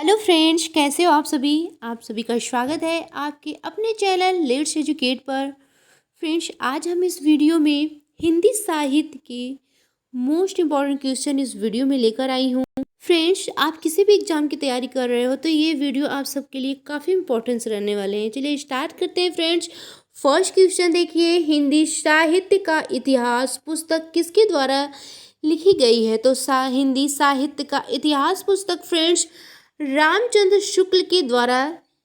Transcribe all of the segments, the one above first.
Hello friends, कैसे हो आप सभी का स्वागत है आपके अपने चैनल लेट्स एजुकेट पर। फ्रेंड्स, आज हम इस वीडियो में हिंदी साहित्य के मोस्ट इम्पॉर्टेंट क्वेश्चन इस वीडियो में लेकर आई हूँ। फ्रेंड्स, आप किसी भी एग्जाम की तैयारी कर रहे हो तो ये वीडियो आप सबके लिए काफ़ी इंपॉर्टेंस रहने वाले हैं। चलिए स्टार्ट करते हैं फ्रेंड्स। फर्स्ट क्वेश्चन देखिए, हिंदी साहित्य का इतिहास पुस्तक किसके द्वारा लिखी गई है? तो हिंदी साहित्य का इतिहास पुस्तक फ्रेंड्स रामचंद्र शुक्ल के द्वारा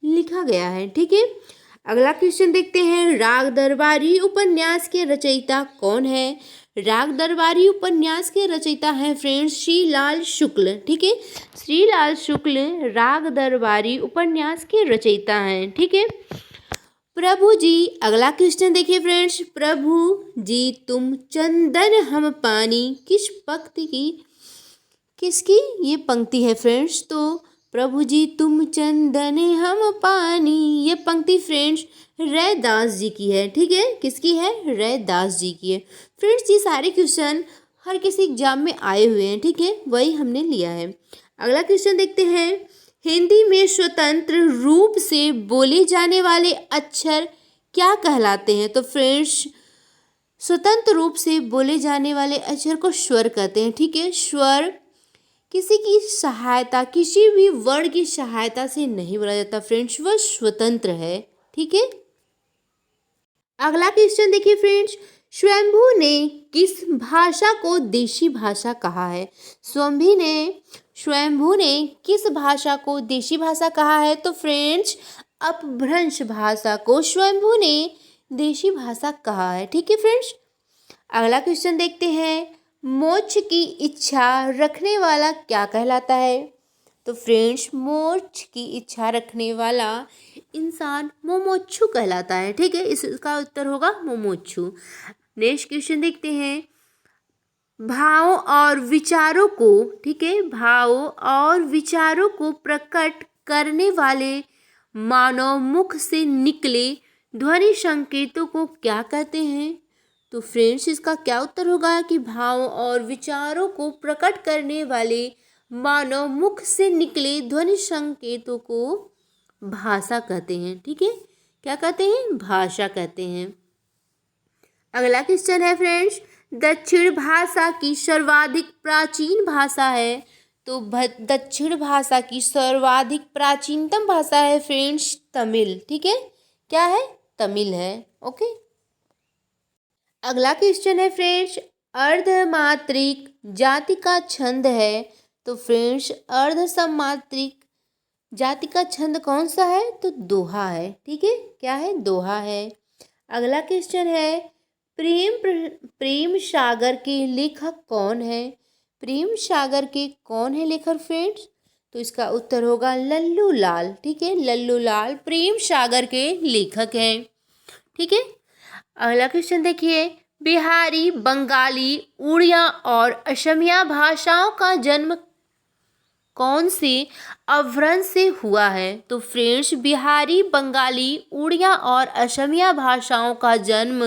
लिखा गया है। ठीक है, अगला क्वेश्चन देखते हैं, राग दरबारी उपन्यास के रचयिता कौन है? राग दरबारी उपन्यास के रचयिता हैं फ्रेंड्स श्रीलाल शुक्ल। ठीक है, श्रीलाल शुक्ल राग दरबारी उपन्यास के रचयिता हैं। ठीक है, प्रभु जी, अगला क्वेश्चन देखिए फ्रेंड्स, प्रभु जी तुम चंदन हम पानी किस पंक्ति की किसकी ये पंक्ति है फ्रेंड्स? तो प्रभु जी तुम चंदन हम पानी, ये पंक्ति फ्रेंड्स रैदास जी की है। ठीक है, किसकी है? रैदास जी की है। फ्रेंड्स, ये सारे क्वेश्चन हर किसी एग्जाम में आए हुए हैं। ठीक है, वही हमने लिया है। अगला क्वेश्चन देखते हैं, हिंदी में स्वतंत्र रूप से बोले जाने वाले अक्षर क्या कहलाते हैं? तो फ्रेंड्स, स्वतंत्र रूप से बोले जाने वाले अक्षर को स्वर कहते हैं। ठीक है, स्वर किसी की सहायता, किसी भी वर्ड की सहायता से नहीं बोला जाता फ्रेंड्स, वह स्वतंत्र है। ठीक है, अगला क्वेश्चन देखिए फ्रेंड्स, स्वयंभू ने किस भाषा को देशी भाषा कहा है? स्वयंभू ने किस भाषा को देशी भाषा कहा है? तो फ्रेंड्स अपभ्रंश भाषा को स्वयंभू ने देशी भाषा कहा है। ठीक है फ्रेंड्स, अगला क्वेश्चन देखते हैं, मोक्ष की इच्छा रखने वाला क्या कहलाता है? तो फ्रेंड्स मोक्ष की इच्छा रखने वाला इंसान मुमुक्षु कहलाता है। ठीक है, इसका उत्तर होगा मुमुक्षु। नेक्स्ट क्वेश्चन देखते हैं, भाव और विचारों को, ठीक है, भाव और विचारों को प्रकट करने वाले मानव मुख से निकले ध्वनि संकेतों को क्या कहते हैं? तो फ्रेंड्स इसका क्या उत्तर होगा कि भाव और विचारों को प्रकट करने वाले मानव मुख से निकले ध्वनि संकेतों को भाषा कहते हैं। ठीक है, क्या कहते हैं? भाषा कहते हैं। अगला क्वेश्चन है फ्रेंड्स, दक्षिण भाषा की सर्वाधिक प्राचीन भाषा है? तो दक्षिण भाषा की सर्वाधिक प्राचीनतम भाषा है फ्रेंड्स तमिल। ठीक है, क्या है? तमिल है। ओके, अगला क्वेश्चन है फ्रेंड्स, अर्धमात्रिक जाति का छंद है? तो फ्रेंड्स अर्ध समात्रिक जाति का छंद कौन सा है? तो दोहा है। ठीक है, क्या है? दोहा है। अगला क्वेश्चन है, प्रेम सागर के लेखक कौन है? प्रेम सागर के कौन है लेखक फ्रेंड्स? तो इसका उत्तर होगा लल्लू लाल। ठीक है, लल्लू लाल प्रेम सागर के लेखक हैं। ठीक है, अगला क्वेश्चन देखिए, बिहारी, बंगाली, उड़िया और असमिया भाषाओं का जन्म कौन से अभ्रंश से हुआ है? तो फ्रेंड्स बिहारी, बंगाली, उड़िया और असमिया भाषाओं का जन्म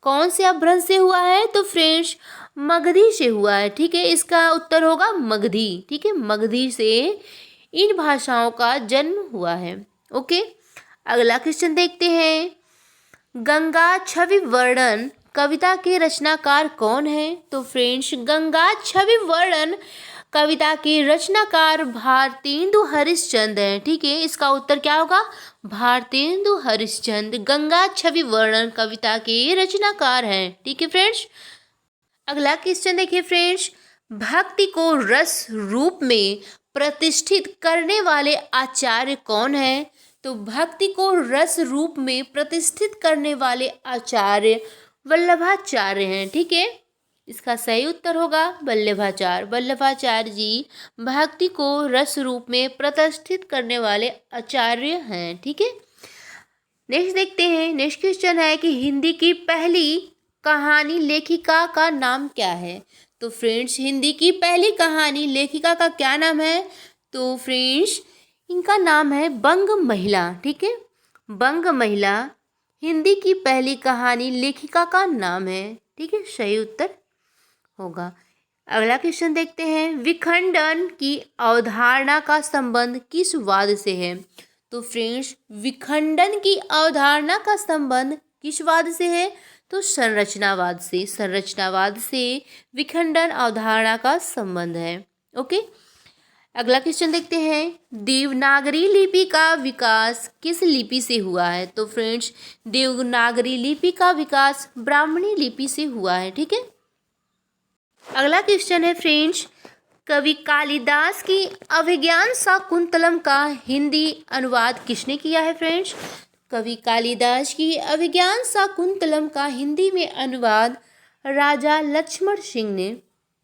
कौन से अभ्रंश से हुआ है? तो फ्रेंड्स मगधी से हुआ है। ठीक है, इसका उत्तर होगा मगधी। ठीक है, मगधी से इन भाषाओं का जन्म हुआ है। ओके, अगला क्वेश्चन देखते हैं, गंगा छवि वर्णन कविता के रचनाकार कौन है? तो फ्रेंड्स गंगा छवि वर्णन कविता के रचनाकार भारतेंदु हरिश्चंद्र हैं। ठीक है, इसका उत्तर क्या होगा? भारतेंदु हरिश्चंद्र गंगा छवि वर्णन कविता के रचनाकार हैं। ठीक है फ्रेंड्स, अगला क्वेश्चन देखिए फ्रेंड्स, भक्ति को रस रूप में प्रतिष्ठित करने वाले आचार्य कौन है? तो भक्ति को रस रूप में प्रतिष्ठित करने वाले आचार्य वल्लभाचार्य हैं। ठीक है, इसका सही उत्तर होगा वल्लभाचार्य। वल्लभाचार्य जी भक्ति को रस रूप में प्रतिष्ठित करने वाले आचार्य हैं। ठीक है, नेक्स्ट देखते हैं, नेक्स्ट क्वेश्चन है कि हिंदी की पहली कहानी लेखिका का नाम क्या है? तो फ्रेंड्स हिंदी की पहली कहानी लेखिका का क्या नाम है? तो फ्रेंड्स इनका नाम है बंग महिला। ठीक है, बंग महिला हिंदी की पहली कहानी लेखिका का नाम है। ठीक है, सही उत्तर होगा। अगला क्वेश्चन देखते हैं, विखंडन की अवधारणा का संबंध किस वाद से है? तो फ्रेंड्स, विखंडन की अवधारणा का संबंध किस वाद से है? तो संरचनावाद से। संरचनावाद से विखंडन अवधारणा का संबंध है। ओके, अगला क्वेश्चन देखते हैं, देवनागरी लिपि का विकास किस लिपि से हुआ है? तो फ्रेंड्स, देवनागरी लिपि का विकास ब्राह्मणी लिपि से हुआ है। ठीक है, अगला क्वेश्चन है फ्रेंड्स, कवि कालिदास की अभिज्ञान शाकुंतलम का हिंदी अनुवाद किसने किया है? फ्रेंड्स, कवि कालिदास की अभिज्ञान शाकुंतलम का हिंदी में अनुवाद राजा लक्ष्मण सिंह ने,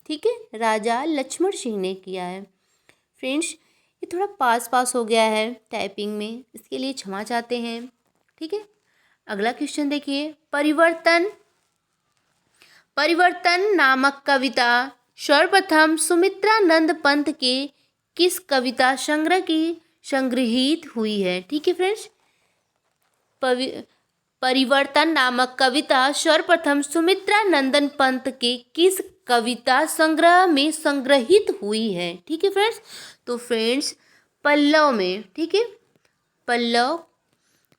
ठीक है, राजा लक्ष्मण सिंह ने किया है। फ्रेंड्स, ये थोड़ा पास हो गया है टाइपिंग में, इसके लिए क्षमा चाहते हैं। ठीक है, अगला क्वेश्चन देखिए, परिवर्तन नामक कविता सर्वप्रथम सुमित्रानंद पंत के किस कविता संग्रह की संग्रहित हुई है? ठीक है फ्रेंड्स, परिवर्तन नामक कविता सर्वप्रथम सुमित्रानंदन पंत के किस कविता संग्रह में संग्रहित हुई है? ठीक है फ्रेंड्स, तो फ्रेंड्स पल्लव में, ठीक है, पल्लव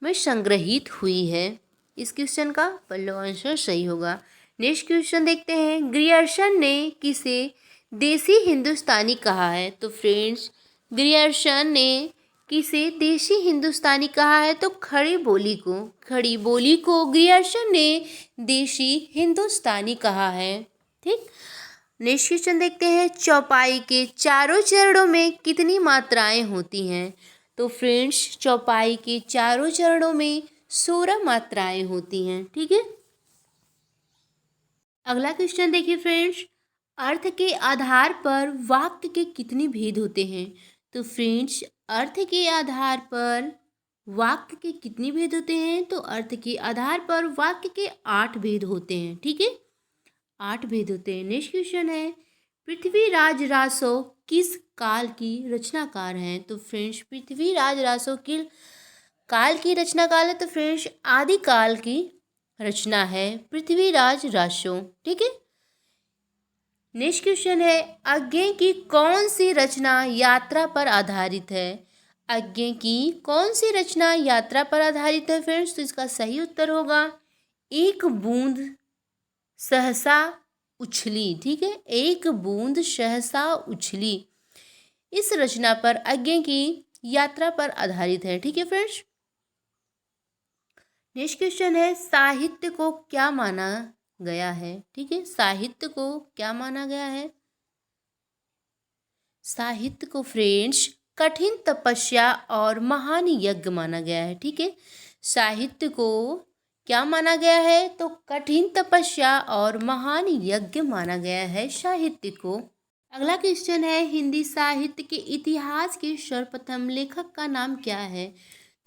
में संग्रहित हुई है। इस क्वेश्चन का पल्लव आंसर सही होगा। नेक्स्ट क्वेश्चन देखते हैं, ग्रियर्सन ने किसे देसी हिंदुस्तानी कहा है? तो फ्रेंड्स, ग्रियर्सन ने किसे देसी हिंदुस्तानी कहा है? तो खड़ी बोली को ग्रियर्सन ने देसी हिंदुस्तानी कहा है। ठीक, नेक्स्ट क्वेश्चन देखते हैं, चौपाई के चारों चरणों में कितनी मात्राएं होती हैं? तो फ्रेंड्स, चौपाई के चारों चरणों में 16 मात्राएं होती हैं। ठीक है, अगला क्वेश्चन देखिए फ्रेंड्स, अर्थ के आधार पर वाक्य के कितने भेद होते हैं? तो फ्रेंड्स, अर्थ के आधार पर वाक्य के कितने भेद होते हैं? तो अर्थ के आधार पर वाक्य के 8 भेद होते हैं। ठीक है, 8 भेद होते हैं। नेक्स्ट क्वेश्चन है, पृथ्वीराज रासो किस काल की रचनाकार हैं? तो फ्रेंड्स, पृथ्वीराज रासो किस काल की रचनाकार है? तो फ्रेंड्स, आदि काल की रचना है पृथ्वीराज रासो। ठीक है, नेक्स्ट क्वेश्चन है, अज्ञे की कौन सी रचना यात्रा पर आधारित है? अज्ञे की कौन सी रचना यात्रा पर आधारित है फ्रेंड्स? तो इसका सही उत्तर होगा एक बूंद सहसा उछली। ठीक है, एक बूंद सहसा उछली इस रचना पर अज्ञे की यात्रा पर आधारित है। ठीक है फ्रेंड्स, नेक्स्ट क्वेश्चन है, साहित्य को क्या माना गया है? ठीक है, साहित्य को क्या माना गया है? साहित्य को फ्रेंड्स कठिन तपस्या और महान यज्ञ माना गया है। ठीक है, साहित्य को क्या माना गया है? तो कठिन तपस्या और महान यज्ञ माना गया है साहित्य को। अगला क्वेश्चन है, हिंदी साहित्य के इतिहास के सर्वप्रथम लेखक का नाम क्या है?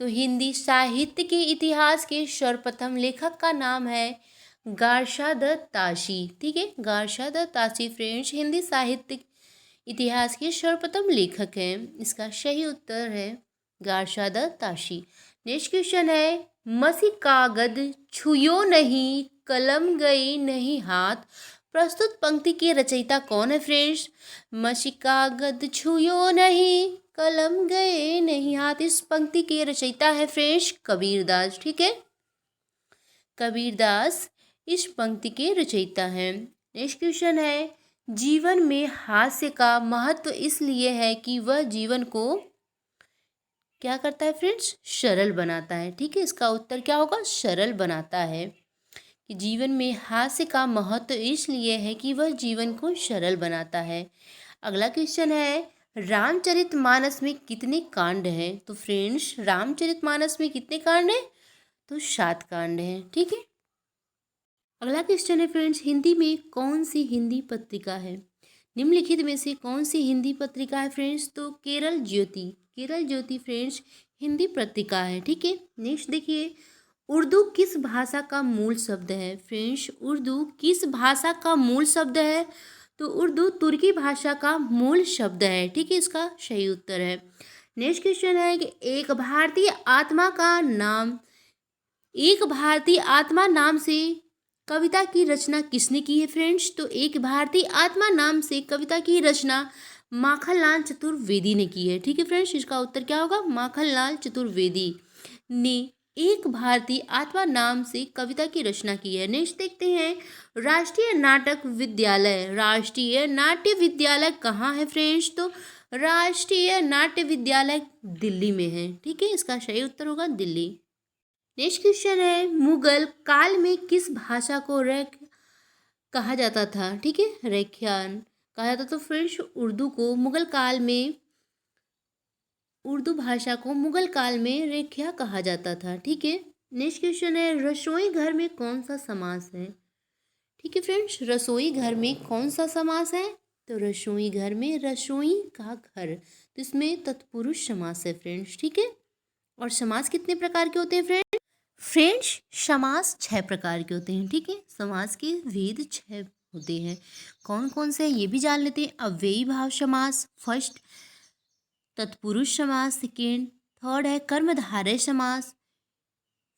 तो हिंदी साहित्य के इतिहास के सर्वप्रथम लेखक का नाम है गार्षादत्त ताशी। ठीक है, गार्षादत्त ताशी फ्रेंड्स हिंदी साहित्य इतिहास के सर्वप्रथम लेखक हैं। इसका सही उत्तर है गार्षादत्त ताशी। नेक्स्ट क्वेश्चन है, मसी कागद छुयो नहीं कलम गई नहीं हाथ, प्रस्तुत पंक्ति के रचयिता कौन है फ्रेंड्स? मसी कागद छुयो नहीं कलम गए नहीं हाथ, इस पंक्ति के रचयिता है फ्रेंड्स कबीरदास। ठीक है, कबीरदास इस पंक्ति के रचयिता हैं। नेक्स्ट क्वेश्चन है, जीवन में हास्य का महत्व इसलिए है कि वह जीवन को क्या करता है फ्रेंड्स? सरल बनाता है। ठीक है, इसका उत्तर क्या होगा? सरल बनाता है। कि जीवन में हास्य का महत्व इसलिए है कि वह जीवन को सरल बनाता है। अगला क्वेश्चन है, रामचरितमानस में कितने कांड हैं? तो फ्रेंड्स, रामचरितमानस में कितने कांड हैं? तो 7 कांड हैं। ठीक है, अगला क्वेश्चन है फ्रेंड्स, हिंदी में कौन सी हिंदी पत्रिका है? निम्नलिखित में से कौन सी हिंदी पत्रिका है फ्रेंड्स? तो केरल ज्योति फ्रेंड्स हिंदी पत्रिका है। ठीक है, नेक्स्ट देखिए, उर्दू किस भाषा का मूल शब्द है? फ्रेंड्स, उर्दू किस भाषा का मूल शब्द है? तो उर्दू तुर्की भाषा का मूल शब्द है। ठीक है, इसका सही उत्तर है। नेक्स्ट क्वेश्चन है कि एक भारतीय आत्मा नाम से कविता की रचना किसने की है फ्रेंड्स? तो एक भारतीय आत्मा नाम से कविता की रचना माखनलाल चतुर्वेदी ने की है। ठीक है फ्रेंड्स, इसका उत्तर क्या होगा? माखनलाल चतुर्वेदी ने एक भारतीय आत्मा नाम से कविता की रचना की है। नेक्स्ट देखते हैं, राष्ट्रीय नाटक विद्यालय, राष्ट्रीय नाट्य विद्यालय कहाँ है फ्रेंड्स? तो राष्ट्रीय नाट्य विद्यालय दिल्ली में है। ठीक है, इसका सही उत्तर होगा दिल्ली। नेक्स्ट क्वेश्चन है, मुगल काल में किस भाषा को कहा जाता था? ठीक है, रेख्यान कहा जाता। तो फ्रेंड्स उर्दू को मुगल काल में, उर्दू भाषा को मुगल काल में रेख्या कहा जाता था। ठीक है। नेक्स्ट क्वेश्चन है, रसोई घर में कौन सा समास है? ठीक है फ्रेंड्स, रसोई घर में कौन सा समास है? तो रसोई घर में, रसोई का घर, तो इसमें तत्पुरुष समास है फ्रेंड्स। ठीक है। और समास कितने प्रकार के होते हैं फ्रेंड्स? फ्रेंड्स समास 6 प्रकार के होते हैं। ठीक है, समास के भेद 6 होते हैं। कौन कौन से ये भी जान लेते हैं। अव्ययी भाव समास फर्स्ट, तत्पुरुष समास सेकेंड, थर्ड है कर्मधारय समास,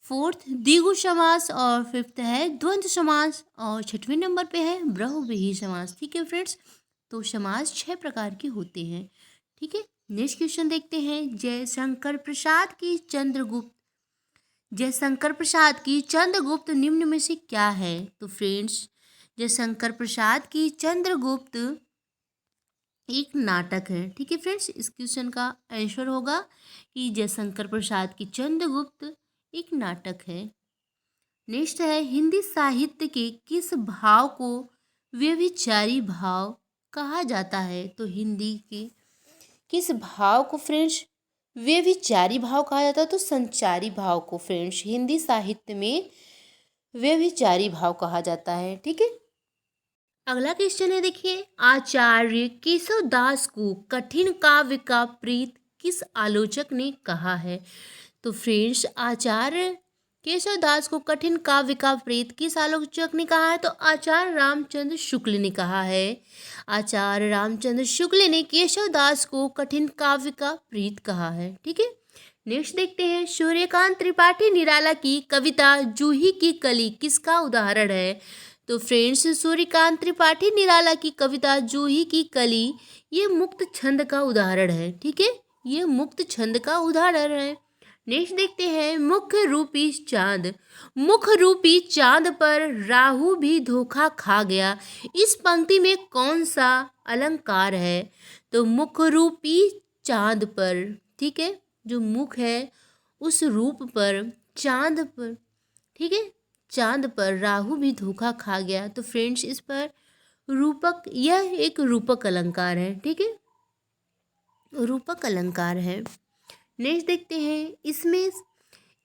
फोर्थ द्विगु समास और फिफ्थ है द्वंद्व समास और छठवें नंबर पे है बहुव्रीहि समास। ठीक है फ्रेंड्स, तो समास 6 प्रकार के होते हैं। ठीक है। नेक्स्ट क्वेश्चन देखते हैं, जयशंकर प्रसाद की चंद्रगुप्त, जयशंकर प्रसाद की चंद्रगुप्त निम्न में से क्या है? तो फ्रेंड्स जयशंकर प्रसाद की चंद्रगुप्त एक नाटक है। ठीक है फ्रेंड्स, इस क्वेश्चन का आंसर होगा कि जयशंकर प्रसाद की चंद्रगुप्त एक नाटक है। नेक्स्ट है, हिंदी साहित्य के किस भाव को व्यभिचारी भाव कहा जाता है? तो हिंदी के किस भाव को फ्रेंड्स व्यभिचारी भाव कहा जाता है? तो संचारी भाव को फ्रेंड्स हिंदी साहित्य में व्यभिचारी भाव कहा जाता है। ठीक है। अगला क्वेश्चन है, देखिए, आचार्य केशव दास को कठिन काव्य का प्रीत किस आलोचक ने कहा है? तो फ्रेंड्स आचार्य केशव दास को कठिन काव्य का प्रीत किस आलोचक ने कहा है? तो आचार्य रामचंद्र शुक्ल ने कहा है। आचार्य रामचंद्र शुक्ल ने केशव दास को कठिन काव्य का प्रीत कहा है। ठीक है। नेक्स्ट देखते हैं, सूर्यकांत त्रिपाठी निराला की कविता जूही की कली किसका उदाहरण है? तो फ्रेंड्स सूर्यकांत त्रिपाठी निराला की कविता जूही की कली ये मुक्त छंद का उदाहरण है। ठीक है, ये मुक्त छंद का उदाहरण है। नेक्स्ट देखते हैं, मुख रूपी चांद, मुख रूपी चांद पर राहु भी धोखा खा गया, इस पंक्ति में कौन सा अलंकार है? तो मुख रूपी चांद पर, ठीक है, जो मुख है उस रूप पर, चांद पर, ठीक है, चांद पर राहु भी धोखा खा गया। तो फ्रेंड्स इस पर रूपक, यह एक रूपक अलंकार है। ठीक है, रूपक अलंकार है। नेक्स्ट देखते हैं, इसमें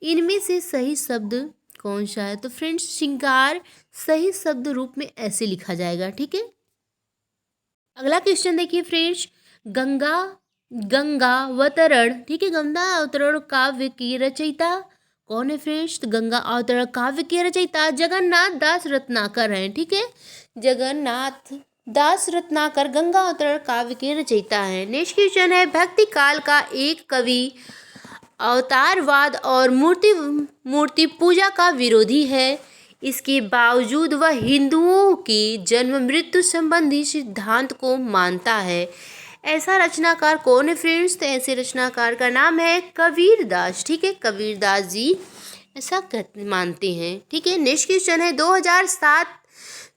इनमें से सही शब्द कौन सा है? तो फ्रेंड्स श्रृंगार सही शब्द रूप में ऐसे लिखा जाएगा। ठीक है। अगला क्वेश्चन देखिए फ्रेंड्स, गंगावतरण, ठीक है, गंगावतरण काव्य की रचयिता कौन है फ्रेंड्स? तो गंगावतरण काव्य की रचयिता जगन्नाथ दास रत्नाकर हैं। ठीक है, जगन्नाथ दास रत्नाकर गंगावतरण काव्य के रचयिता हैं। नेक्स्ट क्वेश्चन है, भक्ति काल का एक कवि अवतारवाद और मूर्ति पूजा का विरोधी है, इसके बावजूद वह हिंदुओं की जन्म मृत्यु संबंधी सिद्धांत को मानता है, ऐसा रचनाकार कौन है फ्रेंड्स? तो ऐसे रचनाकार का नाम है कबीरदास। ठीक है, कबीरदास जी ऐसा मानते हैं। ठीक है। नेक्स्ट क्वेश्चन है,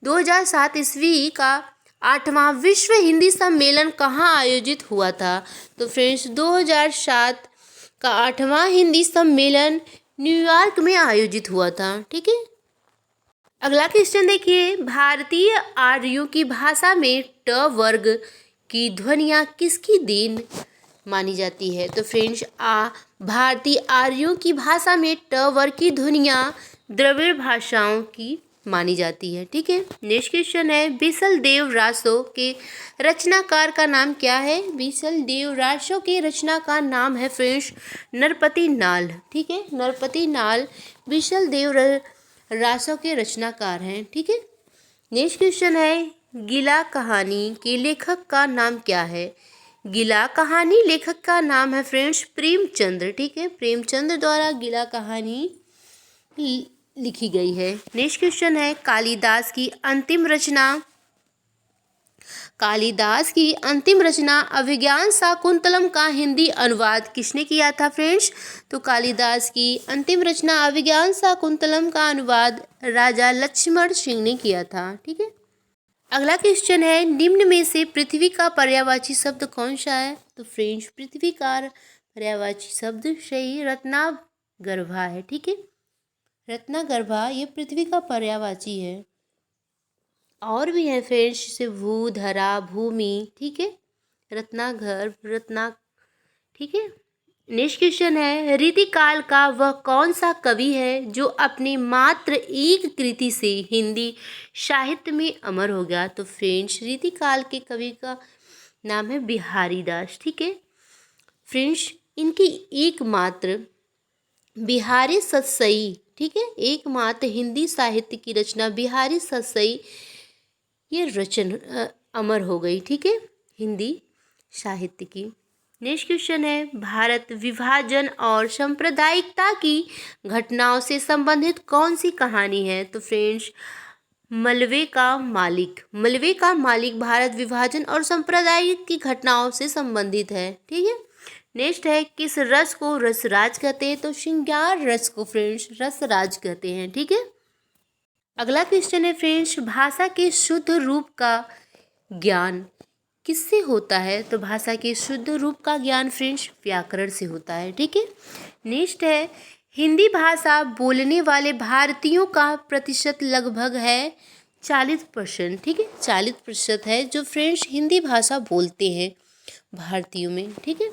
2007 ईस्वी का 8वां विश्व हिंदी सम्मेलन कहाँ आयोजित हुआ था? तो फ्रेंड्स 2007 का 8वां हिंदी सम्मेलन न्यूयॉर्क में आयोजित हुआ था। ठीक है। अगला क्वेश्चन देखिए, भारतीय आर्यों की भाषा में ट वर्ग की ध्वनियाँ किसकी देन मानी जाती है? तो फ्रेंड्स भारतीय आर्यों की भाषा में ट वर्ग की ध्वनियाँ द्रविड़ भाषाओं की मानी जाती है। ठीक है। नेक्स्ट क्वेश्चन है, बीसल देव रासो के रचनाकार का नाम क्या है? बीसल देव रासो के रचनाकार नाम है फ्रेंड्स नरपति नाल। ठीक है, नरपति नाल बीसल देव रासो के रचनाकार हैं। ठीक है। नेक्स्ट क्वेश्चन है, गीला कहानी के लेखक का नाम क्या है? गीला कहानी लेखक का नाम है फ्रेंड्स प्रेमचंद्र। ठीक है, प्रेमचंद्र द्वारा गीला कहानी लिखी गई है। नेक्स्ट क्वेश्चन है कालिदास की अंतिम रचना। कालिदास की अंतिम रचना अभिज्ञान शाकुंतलम का हिंदी अनुवाद किसने किया था फ्रेंड्स? तो कालिदास की अंतिम रचना अभिज्ञान शाकुंतलम का अनुवाद राजा लक्ष्मण सिंह ने किया था। ठीक है। अगला क्वेश्चन है निम्न में से पृथ्वी का पर्यायवाची शब्द कौन सा है? तो फ्रेंड्स पृथ्वी का पर्यायवाची शब्द सही रत्नागर्भा है। ठीक है, रत्नागर्भा ये पृथ्वी का पर्यायवाची है। और भी है फ्रेंड्स जैसे भू, धरा, भूमि। ठीक है, रत्नागर्भ, रत्ना। ठीक है। नेक्स्ट क्वेश्चन है रीतिकाल का वह कौन सा कवि है जो अपनी मात्र एक कृति से हिंदी साहित्य में अमर हो गया? तो फ्रेंड्स रीतिकाल के कवि का नाम है बिहारी दास। ठीक है फ्रेंड्स, इनकी एकमात्र बिहारी सतसई, ठीक है, एकमात्र हिंदी साहित्य की रचना बिहारी सतसई ये अमर हो गई। ठीक है, हिंदी साहित्य की। नेक्स्ट क्वेश्चन है भारत विभाजन और सांप्रदायिकता की घटनाओं से संबंधित कौन सी कहानी है? तो फ्रेंड्स मलबे का मालिक, मलबे का मालिक भारत विभाजन और सांप्रदायिक की घटनाओं से संबंधित है। ठीक है। नेक्स्ट है किस रस को रसराज कहते हैं? तो श्रृंगार रस को फ्रेंड्स रसराज कहते हैं। ठीक है। अगला क्वेश्चन है फ्रेंड्स भाषा के शुद्ध रूप का ज्ञान किससे होता है? तो भाषा के शुद्ध रूप का ज्ञान फ्रेंड्स व्याकरण से होता है। ठीक है। नेक्स्ट है हिंदी भाषा बोलने वाले भारतीयों का प्रतिशत लगभग है 40%। ठीक है, 40% है जो फ्रेंड्स हिंदी भाषा बोलते हैं भारतीयों में। ठीक है।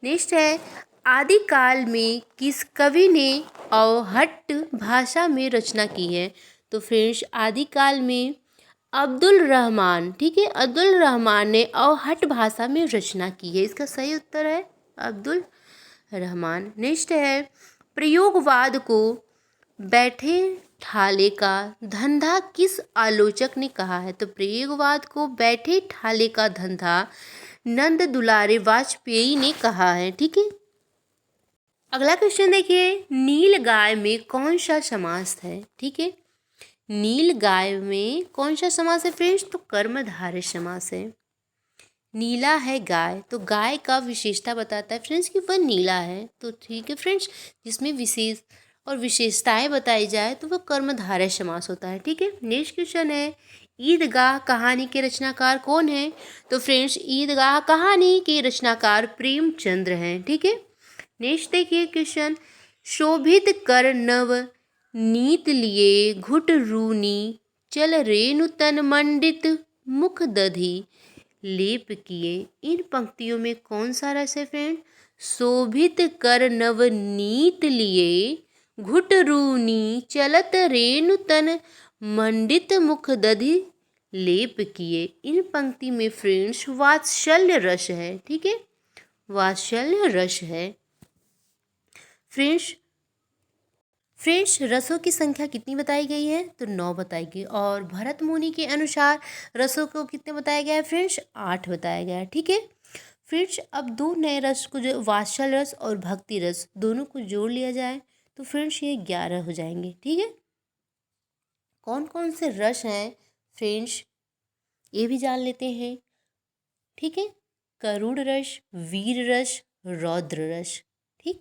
नेक्स्ट है आदिकाल में किस कवि ने अवहट्ट भाषा में रचना की है? तो फ्रेंड्स आदिकाल में अब्दुल रहमान, ठीक है, अब्दुल रहमान ने अवहट्ट भाषा में रचना की है। इसका सही उत्तर है अब्दुल रहमान। नेक्स्ट है प्रयोगवाद को बैठे ठाले का धंधा किस आलोचक ने कहा है? तो प्रयोगवाद को बैठे ठाले का धंधा नंद दुलारे वाजपेयी ने कहा है। ठीक है। अगला क्वेश्चन देखिए नील गाय में कौन सा समास है? ठीक है, नील गाय में कौन सा समास है फ्रेंड्स? तो कर्मधारय समास है। नीला है गाय, तो गाय का विशेषता बताता है फ्रेंड्स कि वह नीला है। तो ठीक है फ्रेंड्स, जिसमें विशेष और विशेषताएं बताई जाए तो वह कर्मधारय समास होता है। ठीक है। नेक्स्ट क्वेश्चन है ईदगाह कहानी के रचनाकार कौन है? तो फ्रेंड्स ईदगाह कहानी के रचनाकार प्रेमचंद्र हैं। ठीक है। नेक्स्ट देखिए क्वेश्चन शोभित कर नव नीत लिए घुट रूनी चल रेणु तन मंडित मुख दधी लेप किए। इन पंक्तियों में कौन सा रस है फ्रेंड? शोभित कर नव नीत लिए घुट रूनी चलत रेणु तन मंडित मुख दधी लेप किए। इन पंक्ति में फ्रेंड्स वात्सल्य रस है। ठीक है, वात्सल्य रस है। फ्रेंड्स रसों की संख्या कितनी बताई गई है? तो 9 बताई गई। और भरत मुनि के अनुसार रसों को कितने बताया गया है फ्रेंड्स? 8 बताया गया है। ठीक है फ्रेंड्स, अब दो नए रस को जो वात्सल्य रस और भक्ति रस दोनों को जोड़ लिया जाए तो फ्रेंड्स ये 11 हो जाएंगे। ठीक है। कौन कौन से रस हैं फ्रेंड्स ये भी जान लेते हैं। ठीक है, करुण रस, वीर रस, रौद्र रस, ठीक,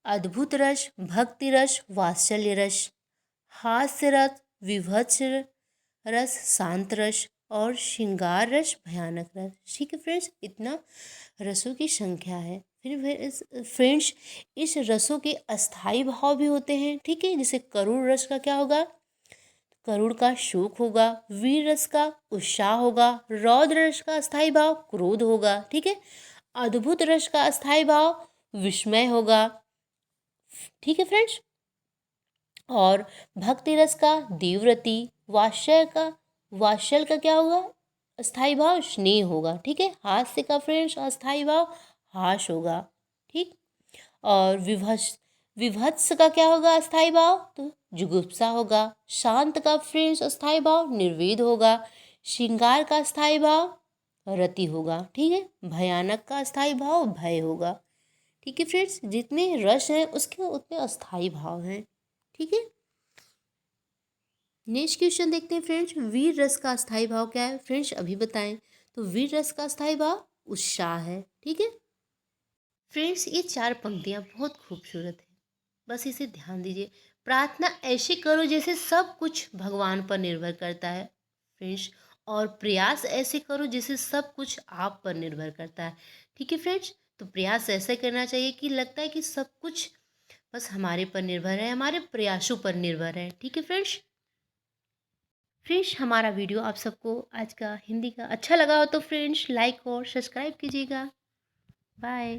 अद्भुत रस, भक्ति रस, वात्सल्य रस, हास्य रस, विभत्स रस, शांत रस और श्रृंगार रस, भयानक रस। ठीक है फ्रेंड्स, इतना रसों की संख्या है। फिर फ्रेंड्स इस रसों के अस्थाई भाव भी होते हैं। ठीक है, जैसे करुण रस का क्या होगा? करुण का शोक होगा, वीर रस का उत्साह होगा, रौद्र रस का अस्थाई भाव क्रोध होगा। ठीक है, अद्भुत रस का अस्थाई भाव विस्मय होगा। ठीक है फ्रेंड्स, और भक्ति रस का देवरति, वात्सल्य का क्या होगा? अस्थाई भाव स्नेह होगा। ठीक है, हास्य का फ्रेंड्स अस्थाई भाव हास होगा। ठीक, और विभत्स का क्या होगा अस्थाई भाव? तो जुगुप्सा होगा। शांत का फ्रेंड्स अस्थाई भाव निर्वेद होगा। श्रृंगार का अस्थाई भाव रति होगा। ठीक है, भयानक का अस्थाई भाव भय होगा। ठीक है फ्रेंड्स, जितने रस हैं उसके उतने अस्थाई भाव हैं। ठीक है। नेक्स्ट क्वेश्चन देखते हैं फ्रेंड्स, वीर रस का स्थायी भाव क्या है फ्रेंड्स, अभी बताएं। तो वीर रस का स्थायी भाव उत्साह है। ठीक है फ्रेंड्स, ये 4 पंक्तियां बहुत खूबसूरत है, बस इसे ध्यान दीजिए। प्रार्थना ऐसे करो जैसे सब कुछ भगवान पर निर्भर करता है फ्रेंड्स, और प्रयास ऐसे करो जैसे सब कुछ आप पर निर्भर करता है। ठीक है फ्रेंड्स, तो प्रयास ऐसे करना चाहिए कि लगता है कि सब कुछ बस हमारे पर निर्भर है, हमारे प्रयासों पर निर्भर है। ठीक है फ्रेंड्स। फ्रेंड्स, हमारा वीडियो आप सबको आज का हिंदी का अच्छा लगा हो तो फ्रेंड्स लाइक और सब्सक्राइब कीजिएगा। बाय।